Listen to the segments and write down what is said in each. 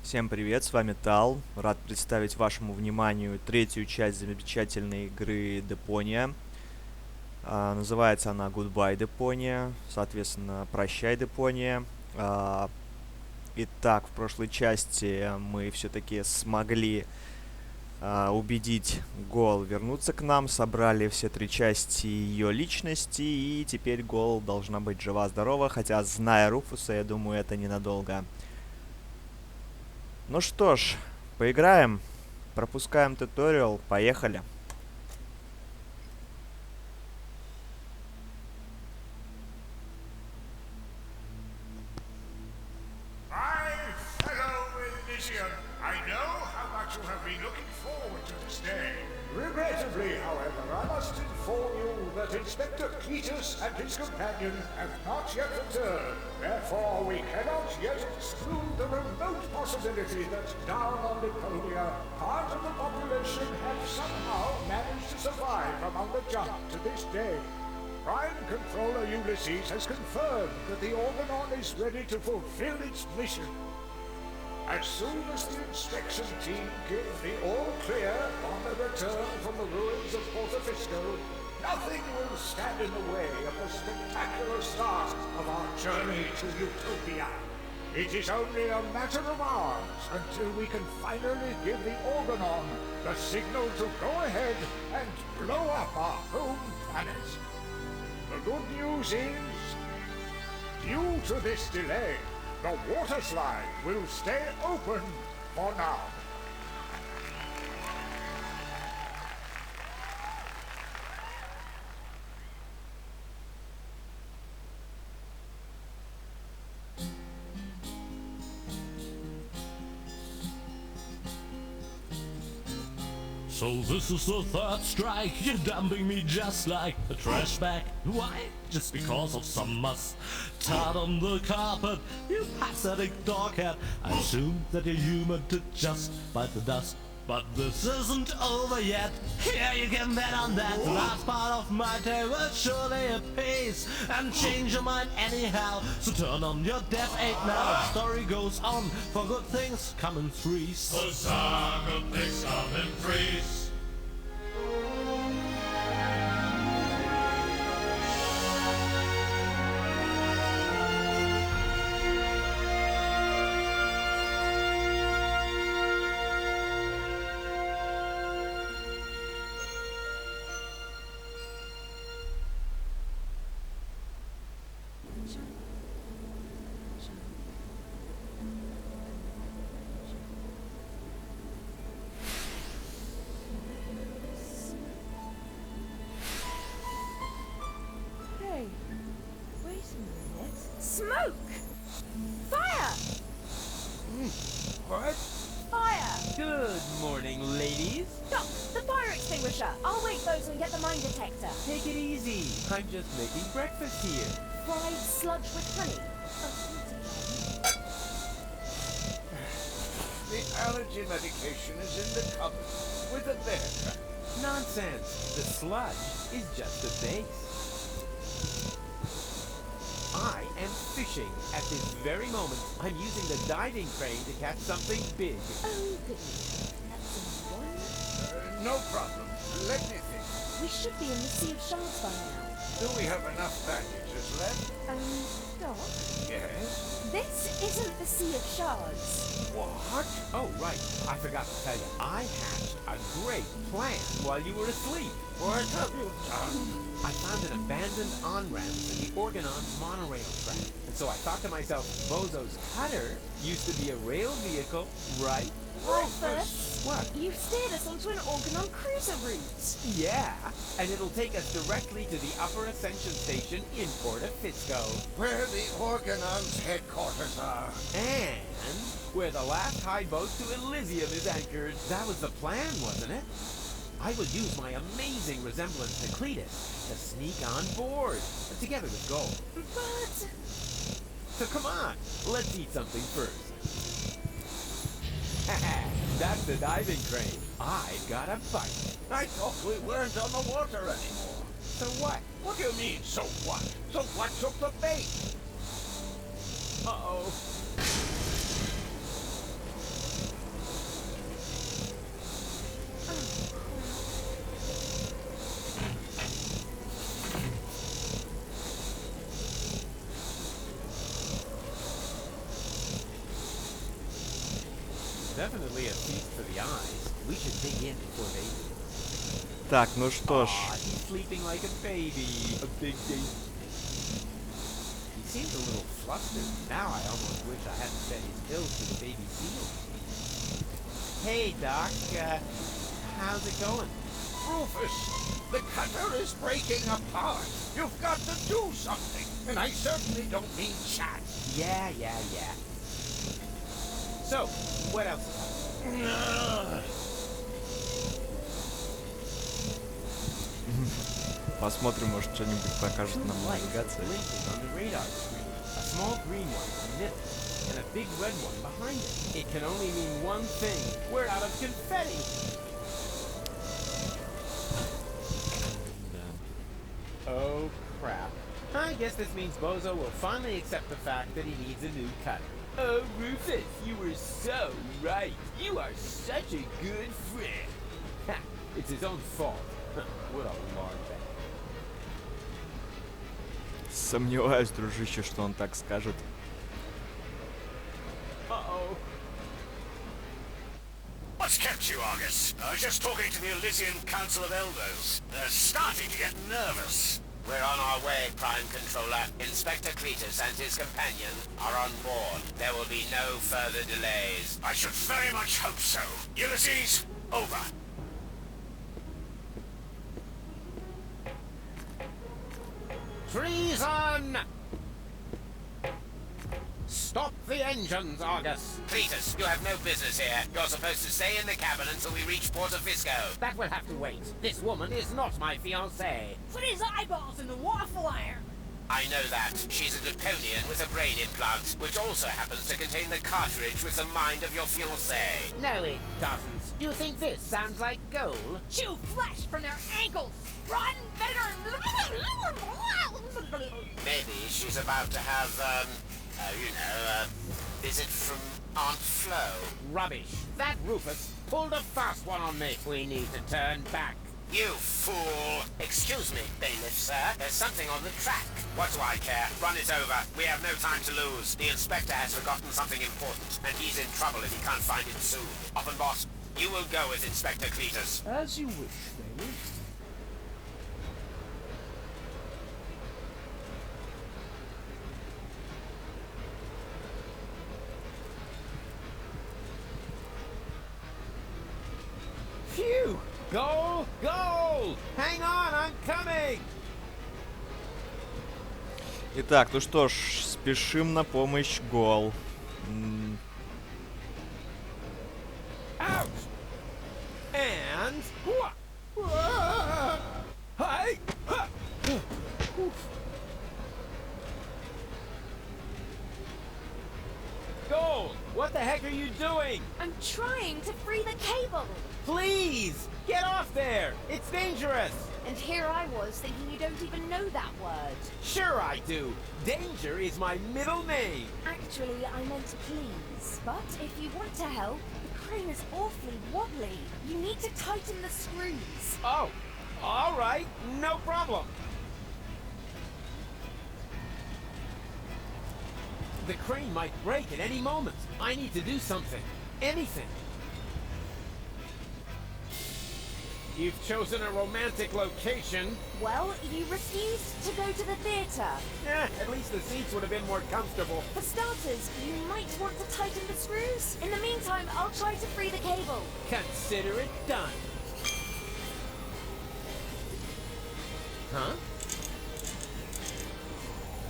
Всем привет, с вами Тал. Рад представить вашему вниманию третью часть замечательной игры Deponia. Называется она Goodbye Deponia, соответственно, Прощай Deponia. Итак, в прошлой части мы все-таки смогли убедить Гол вернуться к нам, собрали все три части ее личности, и теперь Гол должна быть жива-здорова, хотя, зная Руфуса, я думаю, это ненадолго. Ну что ж, поиграем. Пропускаем туториал. Поехали. My fellow Elysian, I know how much you have been looking forward to this day. Regrettably, however, I must inform you that Inspector Cletus and his companion have not yet returned. Therefore, we cannot yet exclude the remote possibility that down on Deponia, part of the population have somehow managed to survive among the junk to this day. Prime Controller Ulysses has confirmed that the Organon is ready to fulfill its mission. As soon as the inspection team give the all-clear on their return from the ruins of Portofisco, nothing will stand in the way of the spectacular start of our journey to Utopia. It is only a matter of hours until we can finally give the Organon the signal to go ahead and blow up our home planet. The good news is, due to this delay, the water slide will stay open for now. So this is the third strike, you're dumping me just like a trash bag. Why? Just because of some muss tarred on the carpet, you pathetic doghead. I assume that you're human to just bite the dust. But this isn't over yet. Here you can bet on that. The last part of my day will surely appease and change your mind anyhow. So turn on your deaf aid now. The story goes on, for good things come in threes. For good things come in threes. Hey, wait a minute. Smoke! Fire! What? Fire! Good morning, ladies. Stop! The fire extinguisher! I'll wait those and get the mine detector. Take it easy. I'm just making breakfast here. Fried sludge with honey. The allergy medication is in the cupboard with a bear trap. Nonsense. The sludge is just the base. I am fishing at this very moment. I'm using the diving crane to catch something big. Oh, goodness. That's in one. No problem. Let me think. We should be in the Sea of Shards by now. Do we have enough bandages left? Doc? Yes. This isn't the Sea of Shards. What? Oh, right. I forgot to tell you. I hatched a great plan while you were asleep. What have you done? I found an abandoned on-ramp to the Organon's monorail track. And so I thought to myself, Bozo's cutter used to be a rail vehicle, right? Rufus! What? You steered us onto an Organon cruiser route. Yeah, and it'll take us directly to the Upper Ascension Station in Portofisco. Where the Organon's headquarters are. And where the last hide boat to Elysium is anchored. That was the plan, wasn't it? I would use my amazing resemblance to Cletus to sneak on board, together with Gold. But... So come on, let's eat something first. That's the diving crane. I've got a bite. I thought we weren't on the water anymore. So what? What do you mean, so what? So what took the bait? Uh-oh. definitely a feast for the eyes. We should dig in before they do. Так, ну что ж. Aw, he's sleeping like a baby. A big baby. He seems a little flustered. Now I almost wish I hadn't fed his pills to the baby seal. Hey, Doc. How's it going? Rufus, the cutter is breaking apart. You've got to do something, and I certainly don't mean chat. Yeah. So, what else is happening? Посмотрим, может, что-нибудь покажет нам навигация. Blinking on the radar screen. A small green one in the middle, and a big red one behind it. It can only mean one thing. We're out of confetti. Oh, crap. I guess this means Bozo will finally accept the fact that he needs a new cutter. Oh, Rufus, you were so right. You are such a good friend. Ha, it's his own fault. What a large. Сомневаюсь, дружище, что он так скажет. Uh-oh. What's kept you, Argus? I was just talking to the Elysian Council of Elders. They're starting to get nervous. We're on our way, Prime Controller. Inspector Cletus and his companion are on board. There will be no further delays. I should very much hope so. Ulysses, over. Treason! Stop the engines, Argus. Cletus, you have no business here. You're supposed to stay in the cabin until we reach Porto Fisco. That will have to wait. This woman is not my fiancée. Put his eyeballs in the waffle iron. I know that. She's a Deponian with a brain implant, which also happens to contain the cartridge with the mind of your fiancée. No, it doesn't. You think this sounds like gold? Chew flesh from their ankles. Run better. Maybe she's about to have, a visit from Aunt Flo. Rubbish. That Rufus pulled a fast one on me. We need to turn back. You fool! Excuse me, bailiff, sir. There's something on the track. What do I care? Run it over. We have no time to lose. The inspector has forgotten something important, and he's in trouble if he can't find it soon. Offenboss, you will go with Inspector Cletus. As you wish, bailiff. Phew! Goal! Goal! Hang on, I'm coming! Итак, ну что ж, спешим на помощь, гол. Out! And... Hi! Goal! What the heck are you doing? I'm trying to free the cable. Please! Get off there! It's dangerous! And here I was thinking you don't even know that word. Sure I do! Danger is my middle name! Actually, I meant please. But if you want to help, the crane is awfully wobbly. You need to tighten the screws. Oh! Alright, no problem! The crane might break at any moment. I need to do something. Anything. You've chosen a romantic location. Well, you refused to go to the theatre. At least the seats would have been more comfortable. For starters, you might want to tighten the screws. In the meantime, I'll try to free the cable. Consider it done. Huh?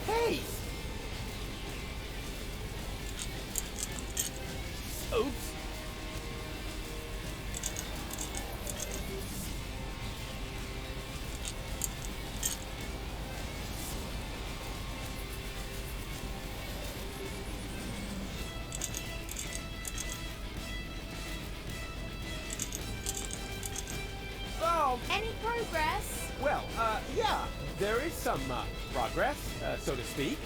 Hey! Oops. Oh, Any progress? well, yeah, there is some, progress, so to speak.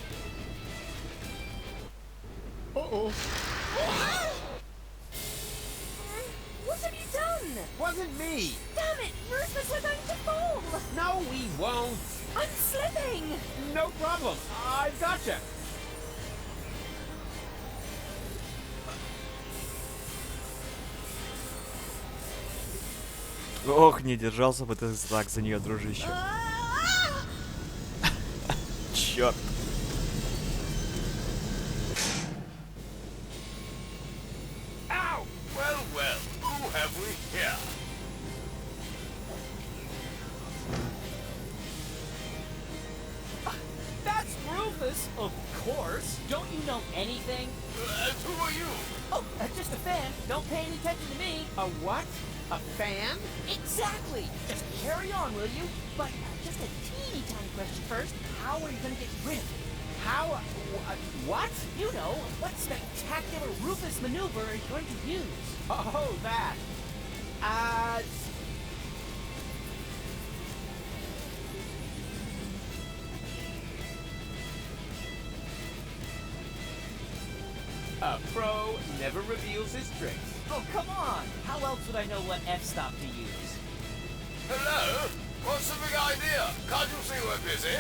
Uh-oh. What have you done? Wasn't me! Damn it, Rufus, we're going to fall. No, we won't! I'm slipping. No problem. I've gotcha. Ох, не держался бы ты так за нее, дружище. Черт. Ow! Well, well, who have we here? That's Rufus, of course. Don't you know anything? Who are you? Oh, just a fan. Don't pay any attention to me. A what? A fan? Exactly. Just carry on, will you? But just a teeny tiny question first. How are you going to get rid of it? How? What? You know, what spectacular Rufus maneuver are you going to use? Oh, that. A pro never reveals his tricks. Oh, come on. How else would I know what f-stop to use? Hello? What's the big idea? Can't you see we're busy?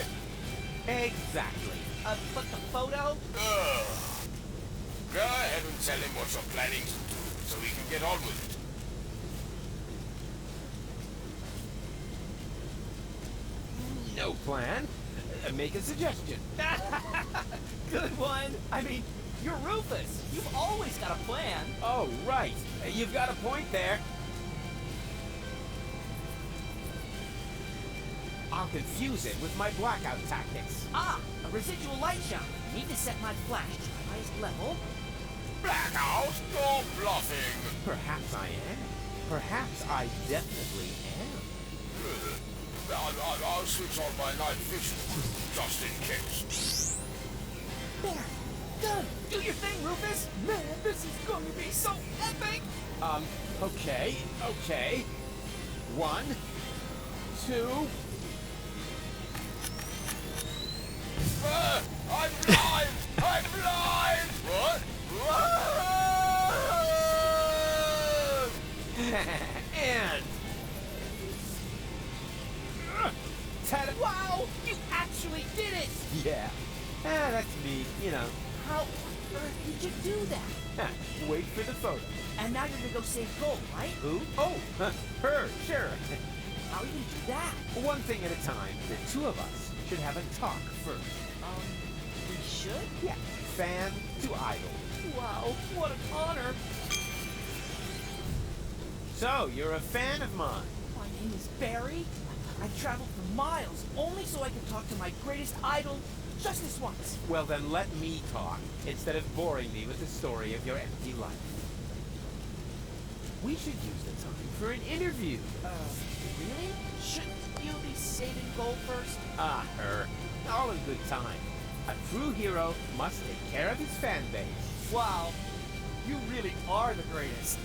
Exactly. But the photo? Ugh. Go ahead and tell him what you're planning to do, so we can get on with it. No plan. Make a suggestion. Good one. I mean, you're Rufus. You've always got a plan. Oh, right. You've got a point there. I'll confuse it with my blackout tactics. Ah, a residual light shot. Need to set my flash to the highest level. Blackout? You're bluffing. Perhaps I am. Perhaps I definitely am. I'll switch on my night vision, just in case. There. Done. Do your thing, Rufus. Man, this is going to be so epic. Okay. 1, 2... I'm blind! I'm blind! What? And... Wow, you actually did it. Yeah. That's me, you know. How on earth did you do that? Wait for the photo. And now you're going to go save gold, right? Who? Oh, her, sure. How are you going to do that? One thing at a time. The two of us should have a talk first. We should? Yeah. Fan to idol. Wow, what an honor. So, you're a fan of mine. My name is Barry. I traveled for miles only so I could talk to my greatest idol just this once. Well, then let me talk, instead of boring me with the story of your empty life. We should use the time for an interview. Really? Shouldn't you be saving gold first? Ah, her. All in good time. A true hero must take care of his fan base. Wow, you really are the greatest.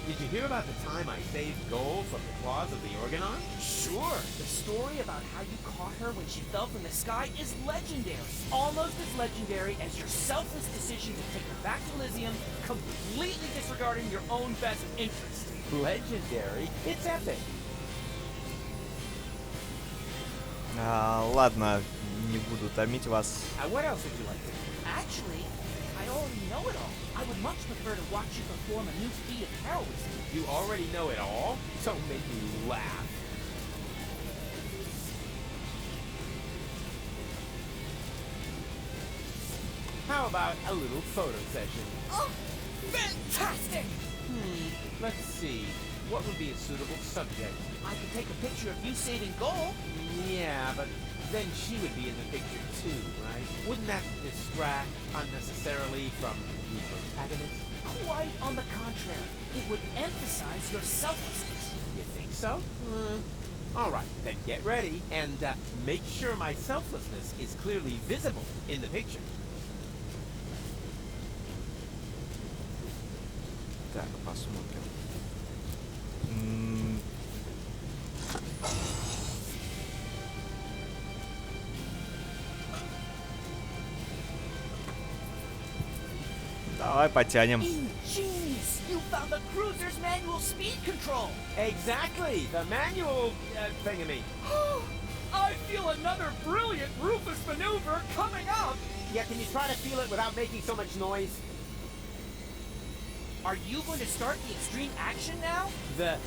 Did you hear about the time I saved gold from the claws of the Organon? Sure. The story about how you caught her when she fell from the sky is legendary. Almost as legendary as your selfless decision to take her back to Elysium, completely disregarding your own best interest. Legendary? It's epic. Ладно, не буду томить вас. What else would you like to do? Actually, I already know it all. I would much prefer to watch you perform a new feat of heroism. You already know it all? Don't make me laugh. How about a little photo session? Oh, fantastic! Let's see. What would be a suitable subject? I could take a picture of you saving gold. Yeah, but then she would be in the picture too, right? Wouldn't that distract unnecessarily from the protagonist? Quite on the contrary. It would emphasize your selflessness. You think so? All right, then get ready and make sure my selflessness is clearly visible in the picture. Так, посмотрим. Давай потянем. Ingenious! You found the cruiser's manual speed control! Exactly! The manual thingamy. I feel another brilliant Rufus maneuver coming up! Yeah, can you try to feel it without making so much noise? Are you going to start the extreme action now? The...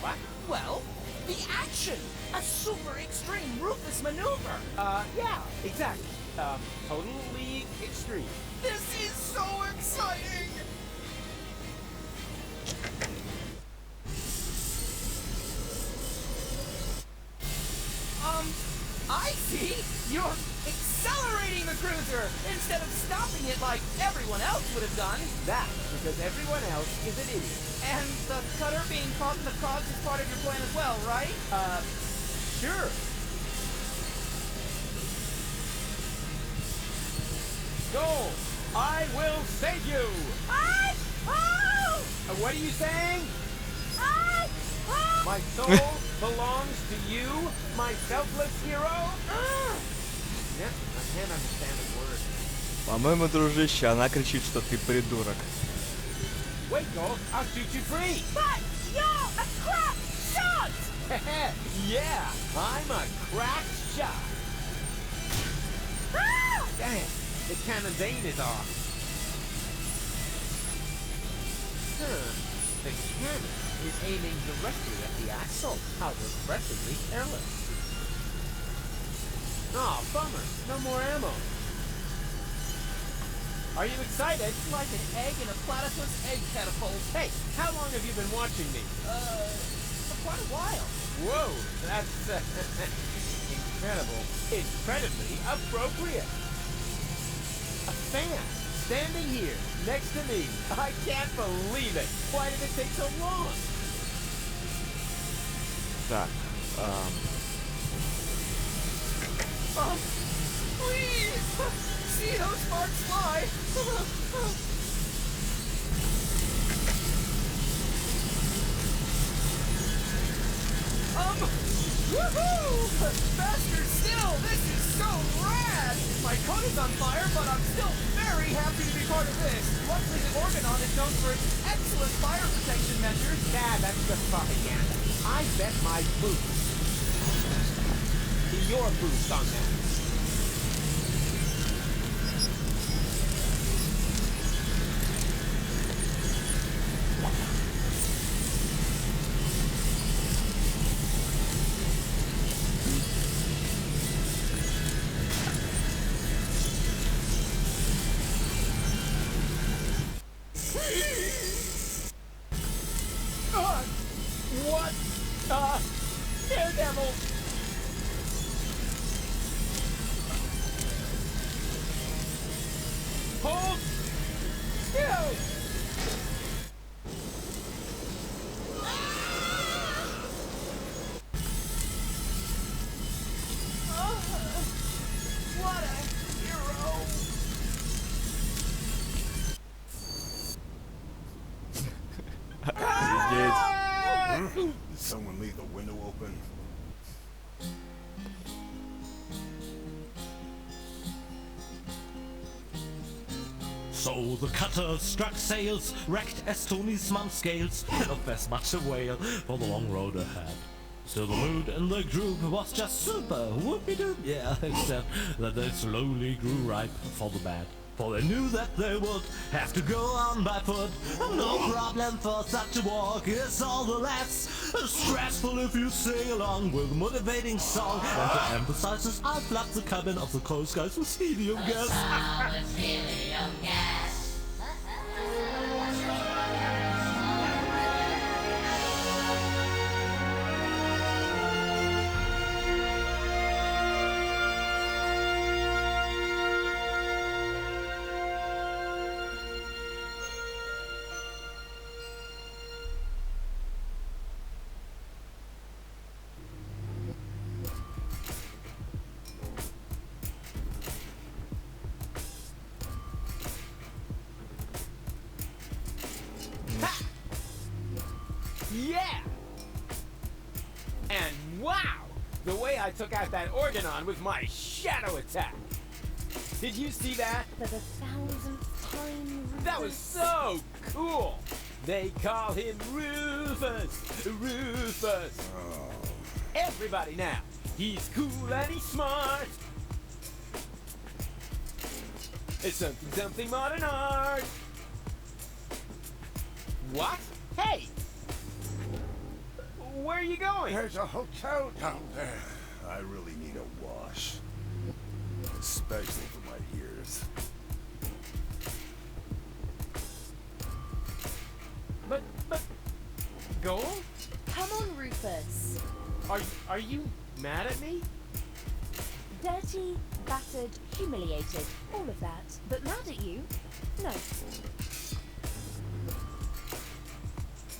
what? Well, the action! A super extreme Rufus maneuver! Yeah, exactly. Totally extreme. This is so exciting! I see! You're accelerating the cruiser instead of stopping it like everyone else would have done. That's because everyone else is an idiot. And the cutter being caught in the cogs is part of your plan as well, right? Sure. Goal! I will save you! What are you saying? My soul belongs to you, my selfless hero? Yep, I can't understand a word. По-моему, дружище, она кричит, что ты придурок. Wait, Gold, I'll shoot you free! But you're a crap shot! Yeah, I'm a crack shot! Dang it, the cannon's aim is off. The cannon is aiming directly at the axle. How impressively careless. Oh, bummer. No more ammo. Are you excited? Like an egg in a platypus egg catapult. Hey, how long have you been watching me? For quite a while. Whoa, that's incredible. Incredibly appropriate. A fan standing here next to me. I can't believe it. Why did it take so long? Так, Please! See those sparks fly! Woohoo! Faster still! This is so rad! My coat is on fire, but I'm still very happy to be part of this. Luckily, the Organon is known for its excellent fire protection measures. Nah, that's just propaganda. I bet my boots to your boots on that. What? Daredevil! Hold still! What a hero! офигеть. Did someone leave the window open? So the cutter struck sails, wrecked as Tony's mum scales, and of as much a whale for the long road ahead. Still the mood in the group was just super, whoopie-doop, yeah, except that they slowly grew ripe for the bad. For they knew that they would have to go on by foot. No problem for such a walk, it's all the less stressful if you sing along with a motivating song. And to emphasize this, I flood the cabin of the Coast Guys with helium gas. Yeah! And wow! The way I took out that Organon with my shadow attack! Did you see that? For the 1000th time, Rufus. That was so cool! They call him Rufus! Rufus! Everybody now! He's cool and he's smart! It's something modern art! What? Hey! Where are you going? There's a hotel down there. I really need a wash. Especially for my ears. But, Gold? Come on, Rufus. Are you mad at me? Dirty, battered, humiliated, all of that. But mad at you? No.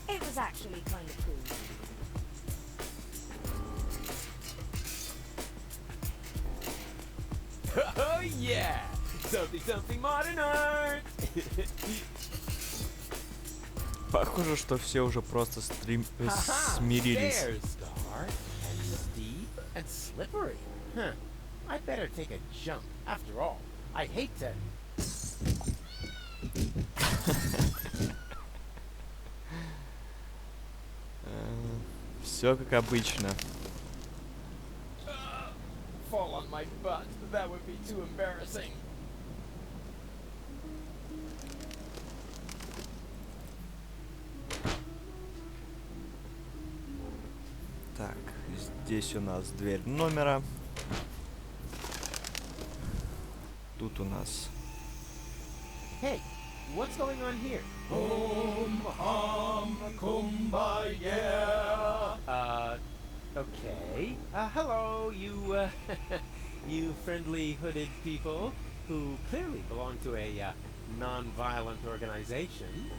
It was actually kind of cool. Oh yeah! Something modern art! Похоже, что все уже просто смирились. Stairs, dark and steep and slippery. Huh. I better take a jump. After all, I hate to. Все как обычно. Fall on my butt. That would be too embarrassing. Так, здесь у нас дверь номера. Тут у нас... Hey, what's going on here? Okay. Hello, you, you friendly hooded people who clearly belong to a, non-violent organization.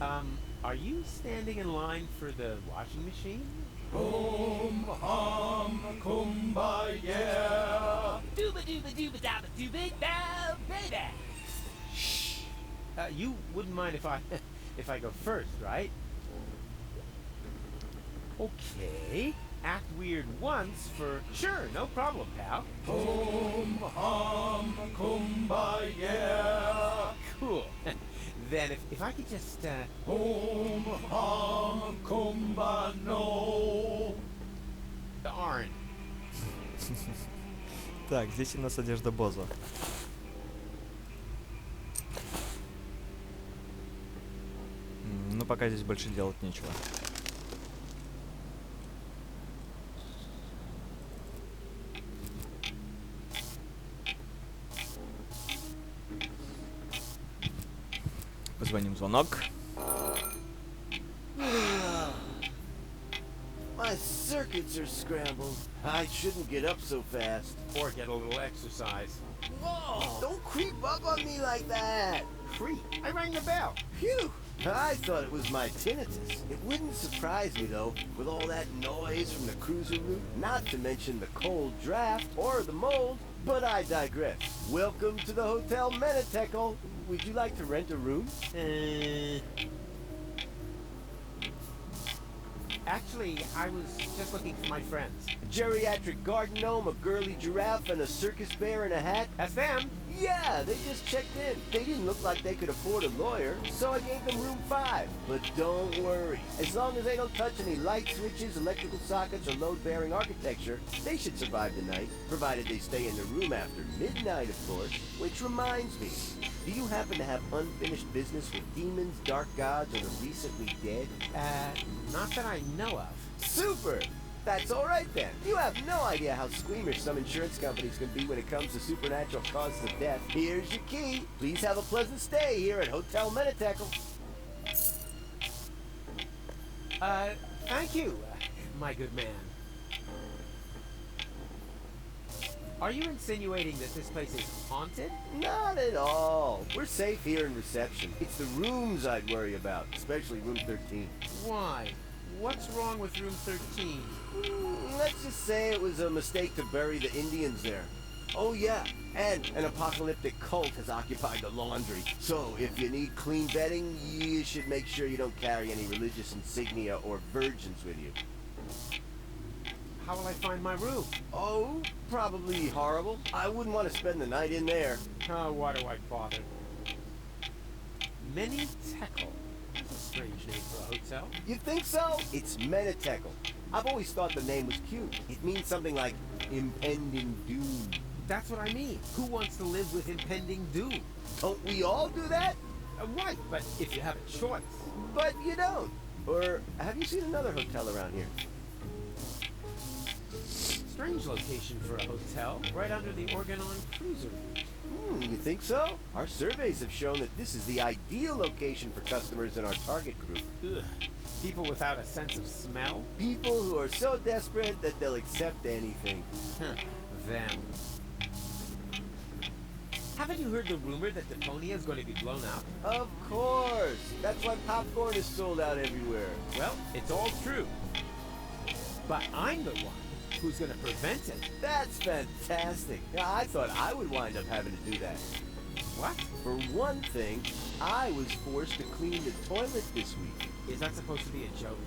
Are you standing in line for the washing machine? Dooba dooba dooba dabba dooba da baby. Shh. You wouldn't mind if I, if I go first, right? Okay. Act weird once for sure, no problem, pal. Cool. Then if I could just Darn. Так, здесь у нас одежда Боза. Ну, пока здесь больше делать нечего. Позвоним звонок. My circuits are scrambled. I shouldn't get up so fast. Or get a little exercise. Whoa! Don't creep up on me like that! Creep. I rang the bell. Phew! I thought it was my tinnitus. It wouldn't surprise me, though, with all that noise from the cruiser route, not to mention the cold draft or the mold. But I digress. Welcome to the Hotel Menetekel. Would you like to rent a room? Actually, I was just looking for my friends. A geriatric garden gnome, a girly giraffe, and a circus bear in a hat? That's them. Yeah, they just checked in. They didn't look like they could afford a lawyer, so I gave them room 5. But don't worry. As long as they don't touch any light switches, electrical sockets, or load-bearing architecture, they should survive the night, provided they stay in the room after midnight, of course. Which reminds me, do you happen to have unfinished business with demons, dark gods, or the recently dead? Not that I know of. Super! That's all right then. You have no idea how squeamish some insurance companies can be when it comes to supernatural causes of death. Here's your key. Please have a pleasant stay here at Hotel Menetekel. Thank you, my good man. Are you insinuating that this place is haunted? Not at all. We're safe here in reception. It's the rooms I'd worry about, especially room 13. Why? What's wrong with room 13? Let's just say it was a mistake to bury the Indians there. Oh yeah, and an apocalyptic cult has occupied the laundry. So if you need clean bedding, you should make sure you don't carry any religious insignia or virgins with you. How will I find my room? Oh, probably horrible. I wouldn't want to spend the night in there. Oh, why do I bother? Menetekel. That's a strange name for a hotel. You think so? It's Menetekel. I've always thought the name was cute. It means something like impending doom. That's what I mean. Who wants to live with impending doom? Don't we all do that? Right, but if you have a choice. But you don't. Or have you seen another hotel around here? Strange location for a hotel, right under the Organon cruiser. You think so? Our surveys have shown that this is the ideal location for customers in our target group. Ugh. People without a sense of smell? People who are so desperate that they'll accept anything. Them. Haven't you heard the rumor that Deponia is going to be blown up? Of course! That's why popcorn is sold out everywhere. Well, it's all true. But I'm the one who's going to prevent it. That's fantastic. Yeah, I thought I would wind up having to do that. What? For one thing, I was forced to clean the toilet this week. Is that supposed to be a joke?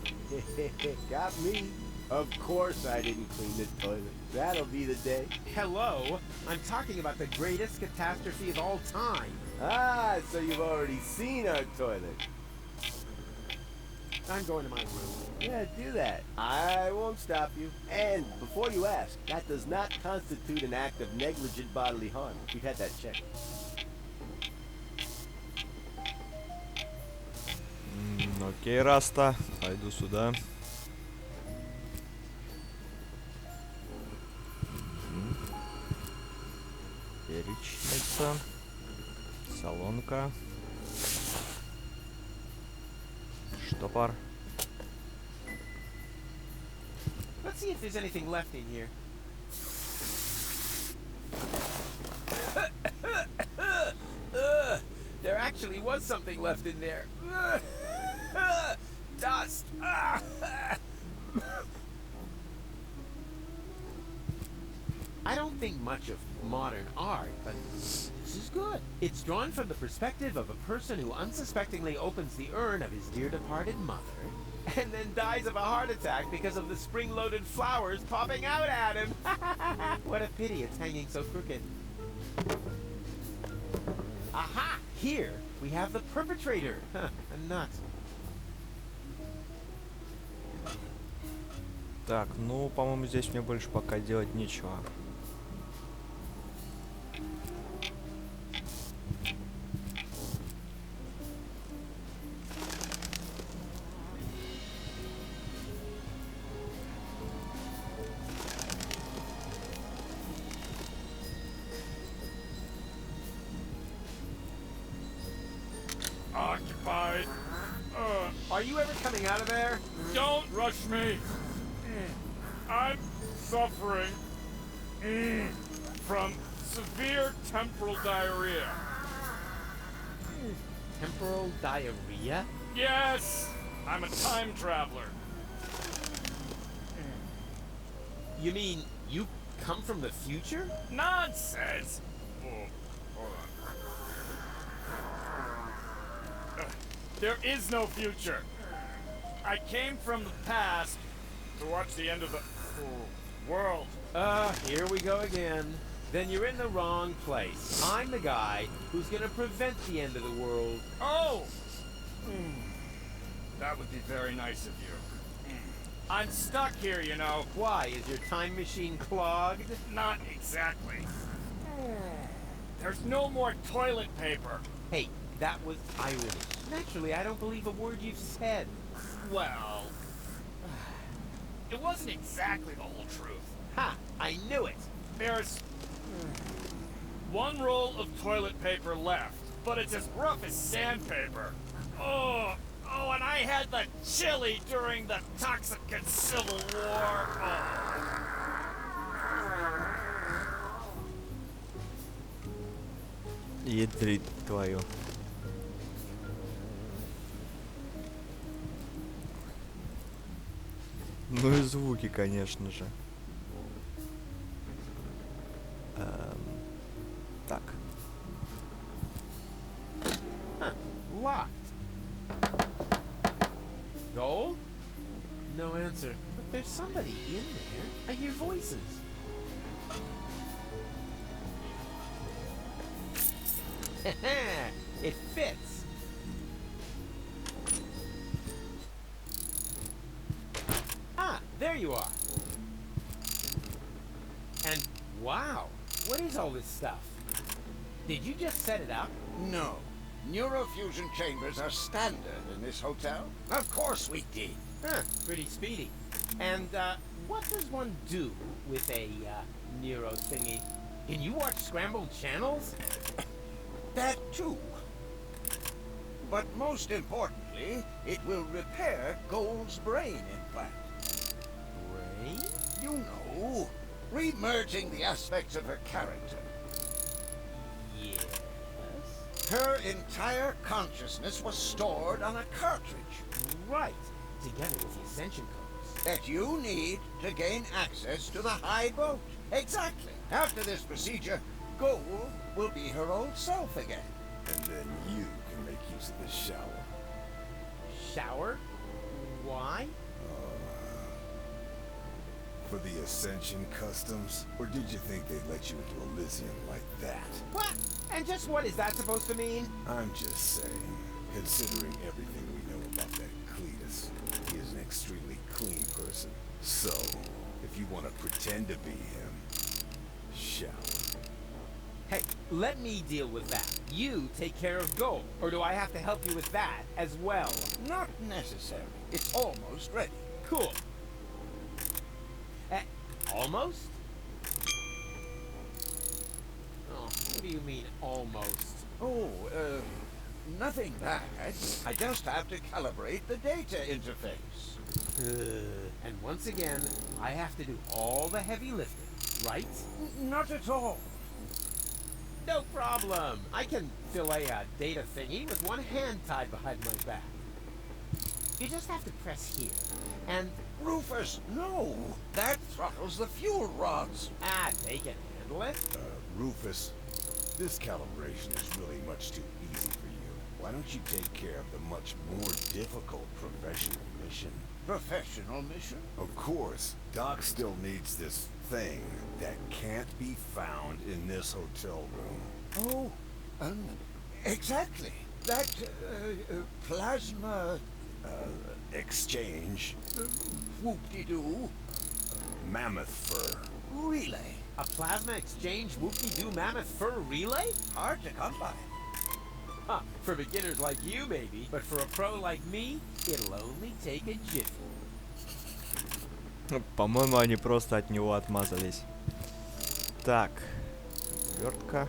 Got me. Of course I didn't clean the toilet. That'll be the day. Hello? I'm talking about the greatest catastrophe of all time. Ah, so you've already seen our toilet. I'm going to my room. Yeah, do that. I won't stop you. And before you ask, that does not constitute an act of negligent bodily harm. We've had that checked. Окей, Раста. Пойду сюда. Перечница. Солонка. Штопор. Let's see if there's anything left in here. There actually was something left in there. Dust. I don't think much of modern art, but this is good. It's drawn from the perspective of a person who unsuspectingly opens the urn of his dear departed mother and then dies of a heart attack because of the spring-loaded flowers popping out at him. What a pity it's hanging so crooked. Aha! Here we have the perpetrator. A nut. Так, ну, по-моему, здесь мне больше пока делать нечего. Occupied. Are you ever coming out of there? Don't rush me. I'm suffering from severe temporal diarrhea. Temporal diarrhea? Yes, I'm a time traveler. You mean you come from the future? Nonsense. Hold on. There is no future. I came from the past to watch the end of the world. Here we go again. Then you're in the wrong place. I'm the guy who's gonna prevent the end of the world. Oh! That would be very nice of you. I'm stuck here, you know. Why? Is your time machine clogged? Not exactly. There's no more toilet paper. Hey, that was irony. Naturally, I don't believe a word you've said. Well, it wasn't exactly the whole truth. Ha! I knew it! There's one roll of toilet paper left, but it's as rough as sandpaper. Oh, and I had the chili during the Toxican Civil War. Ядрить твою. Ну и звуки, конечно же. Так. Locked. Gold? No answer. But there's somebody in there. I hear voices. It fits. Ah, there you are. And wow, what is all this stuff? Did you just set it up? No. Neurofusion chambers are standard in this hotel. Of course we did. Huh, pretty speedy. And, what does one do with a, neuro thingy? Can you watch scrambled channels? That too. But most importantly, it will repair Gold's brain implant. Brain? You know, re-merging the aspects of her character. Yes. Her entire consciousness was stored on a cartridge Right. Together with the Ascension codes. that you need to gain access to the high boat. Exactly. After this procedure, Gold will be her old self again. And then you can make use of the shower. Shower? Why? For the Ascension customs? Or did you think they'd let you into Elysium like that? What? And just what is that supposed to mean? I'm just saying, considering everything we know about that Cletus, he is an extremely clean person. So, if you want to pretend to be him, shower. Hey, let me deal with that. You take care of Gold. Or do I have to help you with that as well? Not necessary. It's almost ready. Cool. Almost? Oh, what do you mean, almost? Oh, nothing bad. I just have to calibrate the data interface. And once again, I have to do all the heavy lifting, right? Not at all. No problem. I can fill a data thingy with one hand tied behind my back. You just have to press here, and... Rufus, no! That throttles the fuel rods. They can handle it. Rufus, this calibration is really much too easy for you. Why don't you take care of the much more difficult professional mission? Professional mission? Of course, Doc still needs this thing that can't be found in this hotel room. Oh, exactly. That, plasma... exchange. Whoop-de-doo. Mammoth fur. Relay. A plasma exchange whoop-de-doo mammoth fur relay? Hard to come by. Huh, for beginners like you, maybe. But for a pro like me, it'll only take a jiffy. По-моему, они просто от него отмазались. Так. Вертка.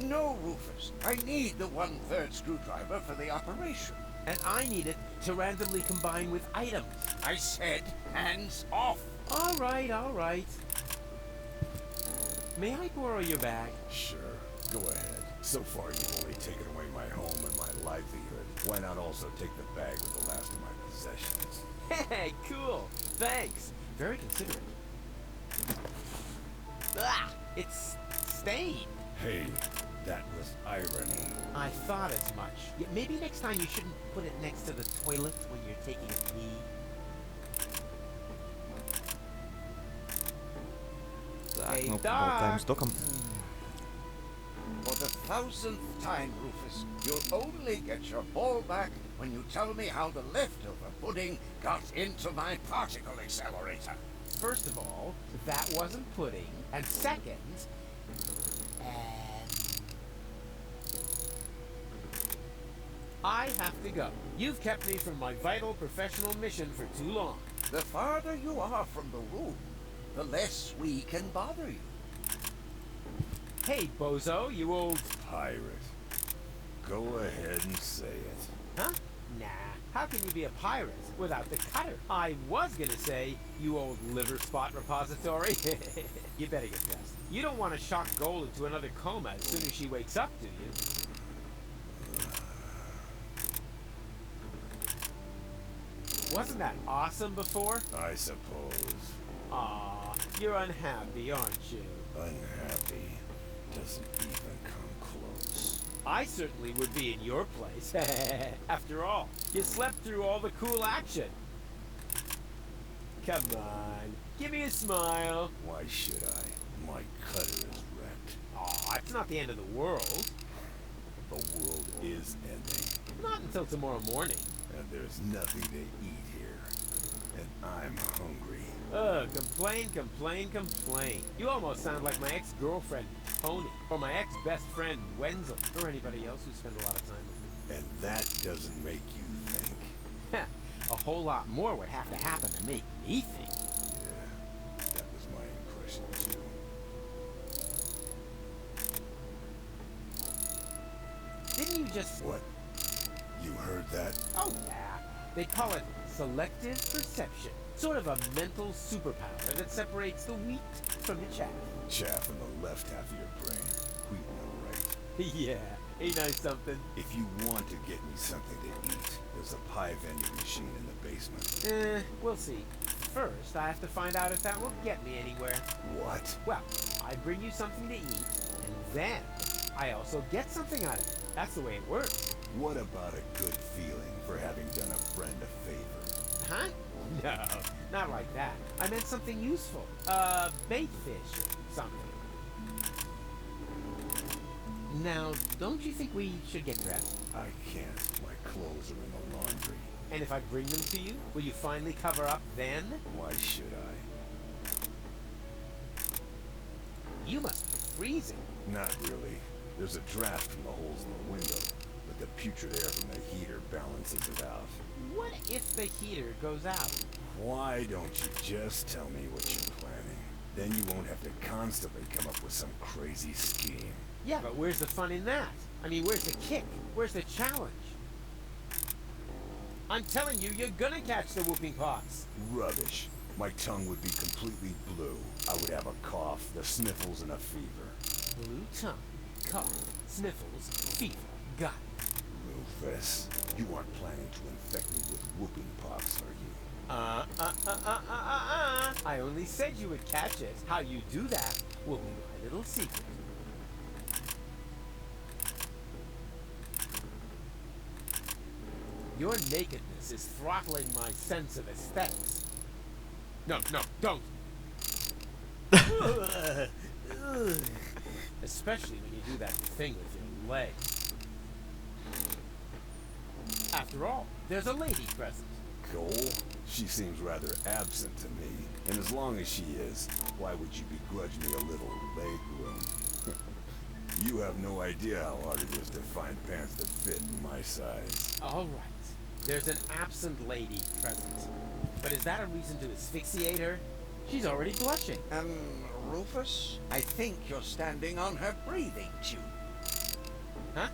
No, Rufus. I need the 1/3 screwdriver for the operation. And I need it to randomly combine with items. I said hands off. All right. May I borrow your bag? Sure, go ahead. So far, you've only taken away my home and my livelihood. Why not also take the bag with the last of my possessions? Hey, cool. Thanks. Very considerate. Ah, it's stained. Hey, that was irony. I thought as much. Yeah, maybe next time you shouldn't put it next to the toilet when you're taking a pee. Так, Hey, ну Doc. поболтаем с Доком. For the 1000th time, Rufus, you'll only get your ball back when you tell me how the leftover pudding got into my particle accelerator. First of all, that wasn't pudding. And second, I have to go. You've kept me from my vital professional mission for too long. The farther you are from the room, the less we can bother you. Hey, bozo, you old... Pirate. Go ahead and say it. Huh? Nah. How can you be a pirate without the cutter? I was gonna say, you old liver spot repository. You better get dressed. You don't want to shock Gold into another coma as soon as she wakes up, do you? Wasn't that awesome before? I suppose. Aw, you're unhappy, aren't you? Unhappy doesn't even come close. I certainly would be in your place. After all, you slept through all the cool action. Come on, give me a smile. Why should I? My cutter is wrecked. Aw, it's not the end of the world. The world is ending, Not until tomorrow morning. and there's nothing to eat here. And I'm hungry. Ugh, complain. You almost sound like my ex-girlfriend. Tony, or my ex-best friend Wenzel, or anybody else who spent a lot of time with me. And that doesn't make you think. Heh, a whole lot more would have to happen to make me think. Yeah, that was my impression too. Didn't you just... What? You heard that? Oh, yeah. They call it selective perception. Sort of a mental superpower that separates the wheat from the chaff. Chaff in the left half of your brain. Wheat in the right. Yeah, ain't I something? If you want to get me something to eat, there's a pie vending machine in the basement. We'll see. First, I have to find out if that will get me anywhere. What? Well, I bring you something to eat, and then I also get something out of it. That's the way it works. What about a good feeling for having done a friend a favor? Huh? No, not like that. I meant something useful. Bait fish or something. Now, don't you think we should get dressed? I can't. My clothes are in the laundry. And if I bring them to you, will you finally cover up then? Why should I? You must be freezing. Not really. There's a draft from the holes in the window, but the putrid air from the heater balances it out. What if the heater goes out? Why don't you just tell me what you're planning? Then you won't have to constantly come up with some crazy scheme. Yeah, but where's the fun in that? I mean, where's the kick? Where's the challenge? I'm telling you, you're gonna catch the whooping pox. Rubbish. My tongue would be completely blue. I would have a cough, the sniffles, and a fever. Blue tongue, cough, sniffles, fever. Got it. Rufus, you aren't planning to infect me with whooping pox, are you? I only said you would catch it. How you do that will be my little secret. Your nakedness is throttling my sense of aesthetics. No, don't. Especially when you do that thing with your legs. After all, there's a lady present. Cole? She seems rather absent to me. And as long as she is, why would you begrudge me a little leg room? You have no idea how hard it is to find pants that fit in my size. All right. There's an absent lady present. But is that a reason to asphyxiate her? She's already blushing. Rufus, I think you're standing on her breathing tube. Huh?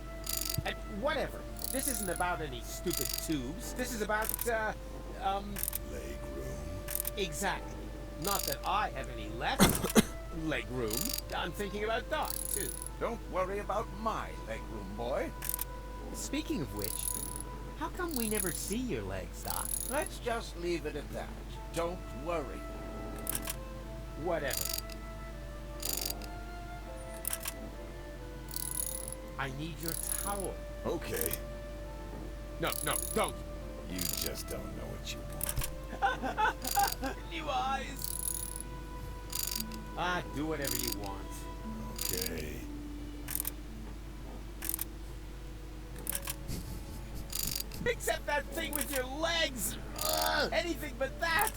Whatever. This isn't about any stupid tubes. This is about, Leg room? Exactly. Not that I have any left leg room. I'm thinking about Doc, too. Don't worry about my leg room, boy. Speaking of which, how come we never see your legs, Doc? Let's just leave it at that. Don't worry. Whatever. I need your towel. Okay. No, don't. You just don't know what you want. New eyes. Do whatever you want. Okay. Except that thing with your legs. Anything but that.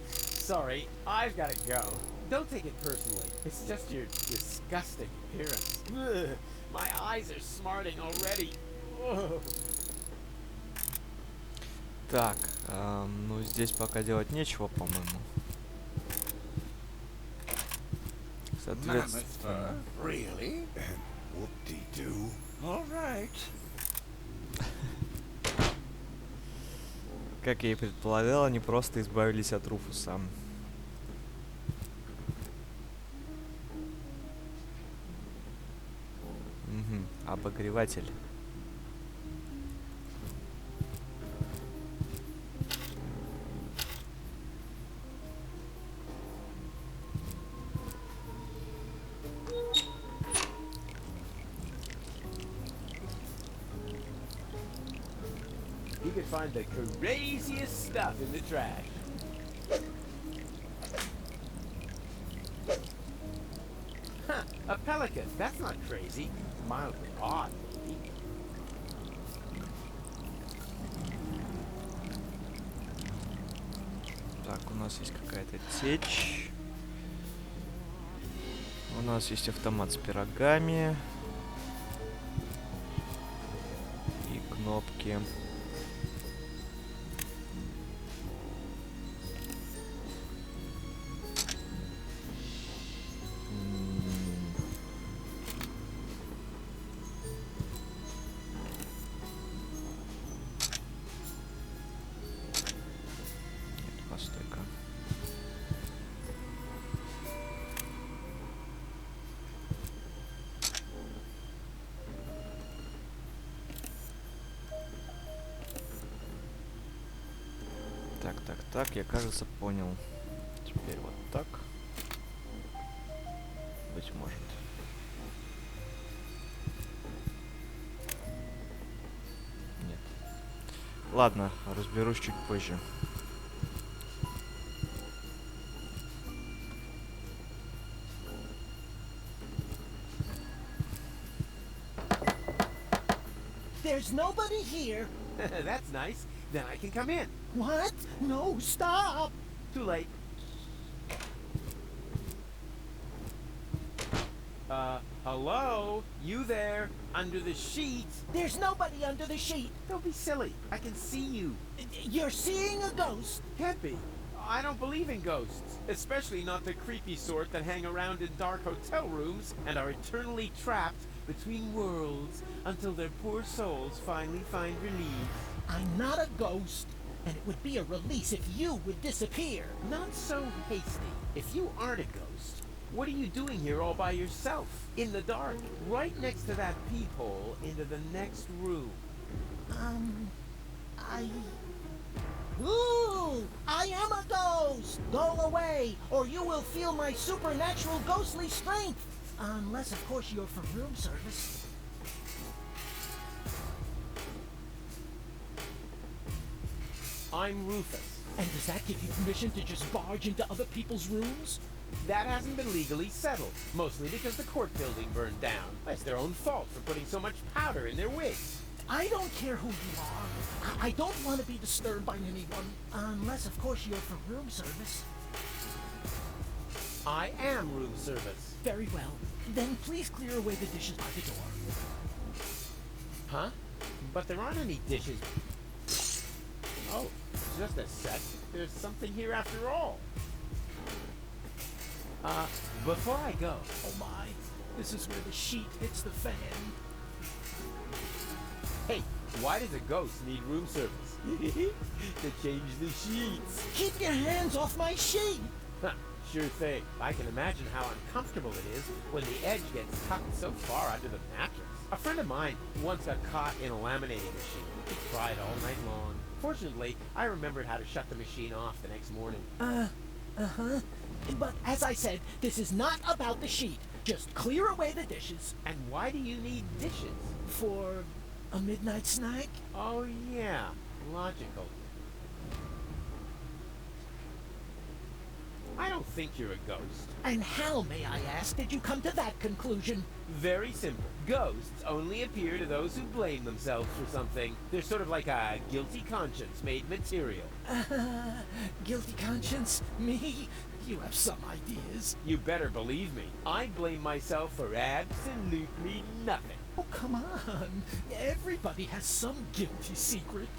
Sorry, I've got to go. Don't take it personally. It's just your disgusting appearance. My eyes are smarting already. Так, ну здесь пока делать нечего, по-моему. Соответственно... Really? Whoop-de-doo. All right. Как я и предполагал, они просто избавились от Руфуса. Угу, обогреватель. You could find the craziest stuff in the trash. Huh, a pelican. That's not crazy. Mildly odd, maybe. Так, у нас есть какая-то течь. У нас есть автомат с пирогами. И кнопки. Постой-ка. Так, я, кажется, понял. Теперь вот так. Быть может. Нет. Ладно, разберусь чуть позже. There's nobody here. That's nice. Then I can come in. What? No, stop. Too late. Hello? You there? Under the sheet? There's nobody under the sheet. Don't be silly. I can see you. You're seeing a ghost. Can't be. I don't believe in ghosts. Especially not the creepy sort that hang around in dark hotel rooms and are eternally trapped between worlds until their poor souls finally find relief. I'm not a ghost, and it would be a release if you would disappear. Not so hasty. If you aren't a ghost, what are you doing here all by yourself? In the dark, right next to that peephole into the next room. Ooh! I am a ghost! Go away, or you will feel my supernatural ghostly strength! Unless, of course, you're from room service. I'm Rufus. And does that give you permission to just barge into other people's rooms? That hasn't been legally settled, mostly because the court building burned down. That's their own fault for putting so much powder in their wigs. I don't care who you are. I don't want to be disturbed by anyone. Unless, of course, you're from room service. I am room service. Very well. Then please clear away the dishes by the door. Huh? But there aren't any dishes. Oh, just a sec. There's something here after all. Before I go... Oh my, this is where the sheet hits the fan. Hey, why does a ghost need room service? To change the sheets. Keep your hands off my sheet! Huh, sure thing. I can imagine how uncomfortable it is when the edge gets tucked so far under the mattress. A friend of mine once got caught in a laminating machine. He cried all night long. Fortunately, I remembered how to shut the machine off the next morning. Uh-huh. But as I said, this is not about the sheet. Just clear away the dishes. And why do you need dishes? For a midnight snack? Oh yeah, logical. I don't think you're a ghost. And how, may I ask, did you come to that conclusion? Very simple. Ghosts only appear to those who blame themselves for something. They're sort of like a guilty conscience made material. Guilty conscience? Me? You have some ideas. You better believe me. I blame myself for absolutely nothing. Oh, come on. Everybody has some guilty secret.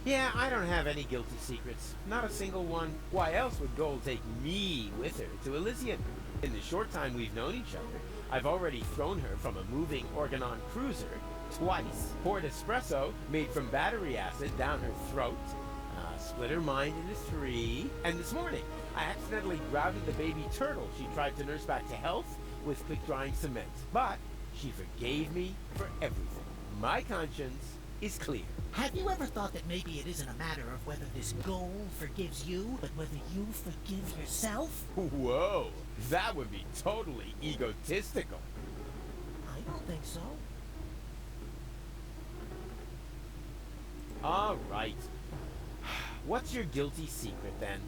Yeah, I don't have any guilty secrets. Not a single one. Why else would Gold take me with her to Elysium? In the short time we've known each other, I've already thrown her from a moving Organon cruiser twice, poured espresso made from battery acid down her throat, split her mind into three, and this morning I accidentally grouted the baby turtle she tried to nurse back to health with quick-drying cement. But she forgave me for everything. My conscience is clear. Have you ever thought that maybe it isn't a matter of whether this goal forgives you, but whether you forgive yourself? Whoa, that would be totally egotistical. I don't think so. All right. What's your guilty secret, then?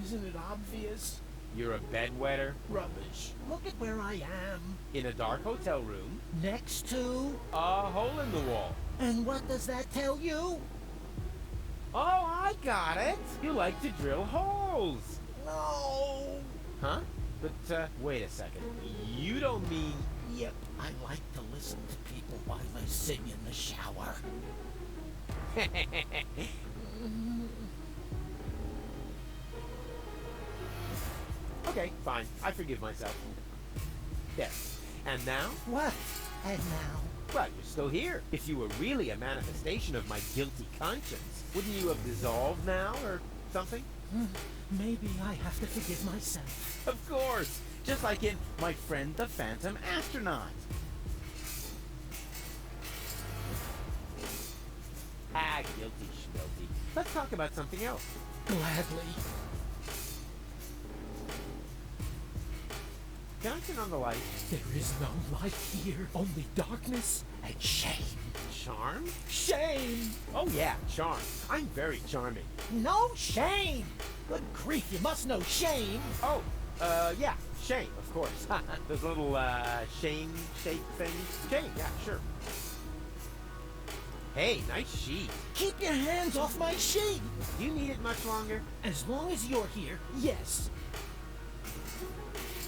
Isn't it obvious? You're a bedwetter? Rubbish. Look at where I am. In a dark hotel room? Next to... A hole in the wall. And what does that tell you? Oh, I got it. You like to drill holes. No. Huh? But, wait a second. You don't mean... Yep, I like to listen to people while they sing in the shower. Okay, fine. I forgive myself. There. And now? What? And now? Well, you're still here. If you were really a manifestation of my guilty conscience, wouldn't you have dissolved now, or something? Maybe I have to forgive myself. Of course! Just like in My Friend the Phantom Astronaut. Ah, guilty schmilty. Let's talk about something else. Gladly. Can I turn on the light? There is no light here, only darkness and shame. Charm? Shame! Oh yeah, charm. I'm very charming. No shame! Good grief, you must know shame. Oh, yeah, shame, of course. Those little, shame shape things. Shame, yeah, sure. Hey, nice sheet. Keep your hands off my sheet! Do you need it much longer? As long as you're here, yes.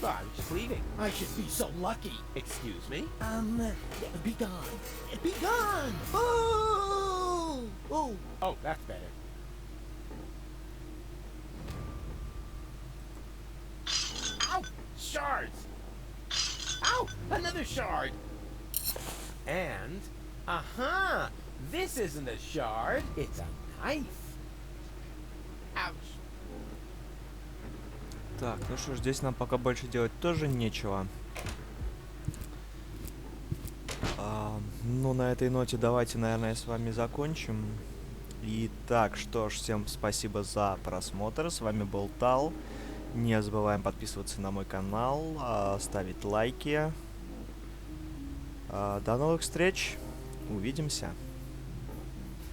Well, I was just leaving. I should be so lucky. Excuse me? Be gone. Be gone! Ooh! Ooh! Oh, that's better. Ow! Shards! Ow! Another shard! And... Aha! This isn't a shard, it's a knife. Ouch. Так, ну что ж, здесь нам пока больше делать тоже нечего. Ну, на этой ноте давайте, наверное, с вами закончим. Итак, что ж, всем спасибо за просмотр. С вами был Тал. Не забываем подписываться на мой канал, ставить лайки. До новых встреч. Увидимся.